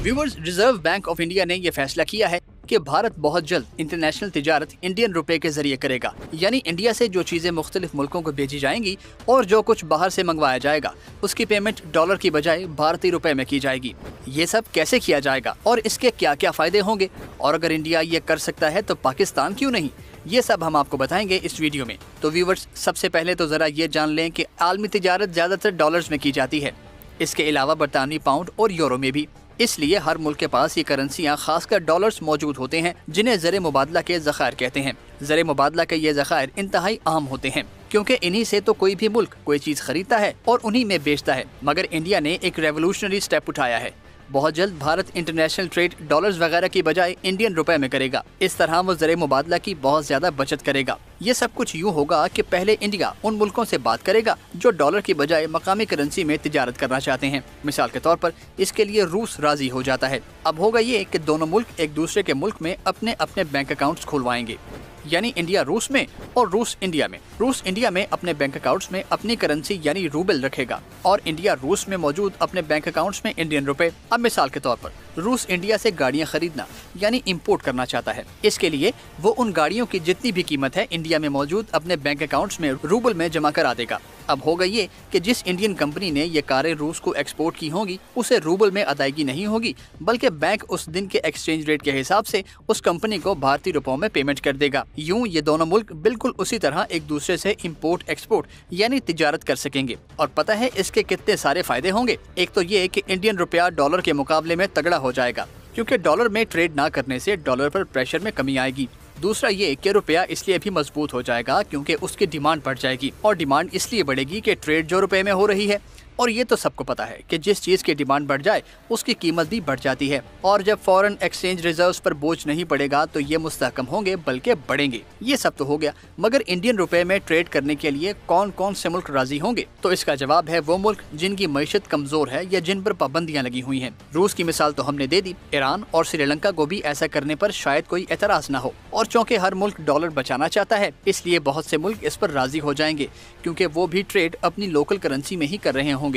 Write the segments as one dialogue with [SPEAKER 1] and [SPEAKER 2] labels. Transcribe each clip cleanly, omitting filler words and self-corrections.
[SPEAKER 1] Viewers, reserve bank of India ने यह फैसला किया है कि भारत बहुत जल्द इंटरनेशनल तिजारत इंडियन रुपए के जरिए करेगा। यानी इंडिया से जो चीजें मुख्तलिफ मुल्कों को भेजी जाएंगी और जो कुछ बाहर से मंगवाया जाएगा उसकी पेमेंट डॉलर की बजाय भारतीय रुपए में की जाएगी। ये सब कैसे किया जाएगा और इसके क्या क्या फायदे होंगे, और अगर इंडिया ये कर सकता है तो पाकिस्तान क्यों नहीं, ये सब हम आपको बताएंगे इस वीडियो में। तो व्यूअर्स, सबसे पहले तो जरा ये जान लें कि आलमी तिजारत ज्यादातर डॉलर्स में की जाती है। इसके अलावा बरतानवी पाउंड और यूरो में भी। इसलिए हर मुल्क के पास ये करेंसियां खासकर डॉलर्स मौजूद होते हैं, जिन्हें ज़र मुबादला के ज़खायर कहते हैं। ज़र मुबादला के ये ज़खायर इंतहाई अहम होते हैं, क्योंकि इन्हीं से तो कोई भी मुल्क कोई चीज़ खरीदता है और उन्हीं में बेचता है। मगर इंडिया ने एक रेवोल्यूशनरी स्टेप उठाया है। बहुत जल्द भारत इंटरनेशनल ट्रेड डॉलर्स वगैरह की बजाय इंडियन रुपए में करेगा। इस तरह वो ज़र मुबादला की बहुत ज्यादा बचत करेगा। ये सब कुछ यूँ होगा कि पहले इंडिया उन मुल्कों से बात करेगा जो डॉलर की बजाय मकामी करेंसी में तिजारत करना चाहते हैं। मिसाल के तौर पर इसके लिए रूस राजी हो जाता है। अब होगा ये कि दोनों मुल्क एक दूसरे के मुल्क में अपने अपने बैंक अकाउंट्स खुलवाएंगे, यानी इंडिया रूस में और रूस इंडिया में। रूस इंडिया में अपने बैंक अकाउंट्स में अपनी करेंसी यानी रूबल रखेगा और इंडिया रूस में मौजूद अपने बैंक अकाउंट्स में इंडियन रुपए। अब मिसाल के तौर पर रूस इंडिया से गाड़ियां खरीदना यानी इंपोर्ट करना चाहता है। इसके लिए वो उन गाड़ियों की जितनी भी कीमत है इंडिया में मौजूद अपने बैंक अकाउंट्स में रूबल में जमा करा देगा। अब होगा ये कि जिस इंडियन कंपनी ने ये कारें रूस को एक्सपोर्ट की होंगी उसे रूबल में अदायगी नहीं होगी, बल्कि बैंक उस दिन के एक्सचेंज रेट के हिसाब से उस कंपनी को भारतीय रुपयों में पेमेंट कर देगा। यूं ये दोनों मुल्क बिल्कुल उसी तरह एक दूसरे से इंपोर्ट एक्सपोर्ट यानी तिजारत कर सकेंगे। और पता है इसके कितने सारे फायदे होंगे। एक तो ये कि इंडियन रुपया डॉलर के मुकाबले में तगड़ा हो जाएगा, क्योंकि डॉलर में ट्रेड ना करने से डॉलर पर प्रेशर में कमी आएगी। दूसरा ये कि रुपया इसलिए भी मजबूत हो जाएगा क्योंकि उसकी डिमांड बढ़ जाएगी, और डिमांड इसलिए बढ़ेगी कि ट्रेड जो रुपए में हो रही है। और ये तो सबको पता है कि जिस चीज की डिमांड बढ़ जाए उसकी कीमत भी बढ़ जाती है, और जब फॉरेन एक्सचेंज रिजर्व्स पर बोझ नहीं पड़ेगा तो ये मुस्तहकम होंगे बल्कि बढ़ेंगे। ये सब तो हो गया, मगर इंडियन रुपए में ट्रेड करने के लिए कौन कौन से मुल्क राजी होंगे? तो इसका जवाब है वो मुल्क जिनकी मईशत कमजोर है या जिन पर पाबंदियां लगी हुई हैं। रूस की मिसाल तो हमने दे दी। ईरान और श्रीलंका को भी ऐसा करने पर शायद कोई एतराज न हो, और चूंकि हर मुल्क डॉलर बचाना चाहता है इसलिए बहुत से मुल्क इस पर राजी हो जाएंगे, क्योंकि वो भी ट्रेड अपनी लोकल करेंसी में ही कर रहे होंगे।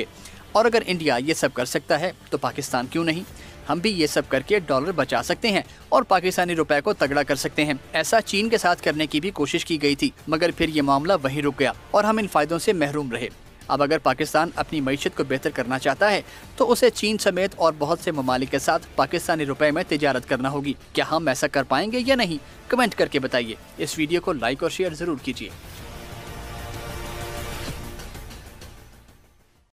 [SPEAKER 1] और अगर इंडिया ये सब कर सकता है तो पाकिस्तान क्यों नहीं? हम भी ये सब करके डॉलर बचा सकते हैं और पाकिस्तानी रुपए को तगड़ा कर सकते हैं। ऐसा चीन के साथ करने की भी कोशिश की गई थी, मगर फिर ये मामला वहीं रुक गया और हम इन फायदों से महरूम रहे। अब अगर पाकिस्तान अपनी मईशत को बेहतर करना चाहता है तो उसे चीन समेत और बहुत से ममालिक के साथ पाकिस्तानी रुपए में तिजारत करना होगी। क्या हम ऐसा कर पाएंगे या नहीं? कमेंट करके बताइए। इस वीडियो को लाइक और शेयर जरूर कीजिए।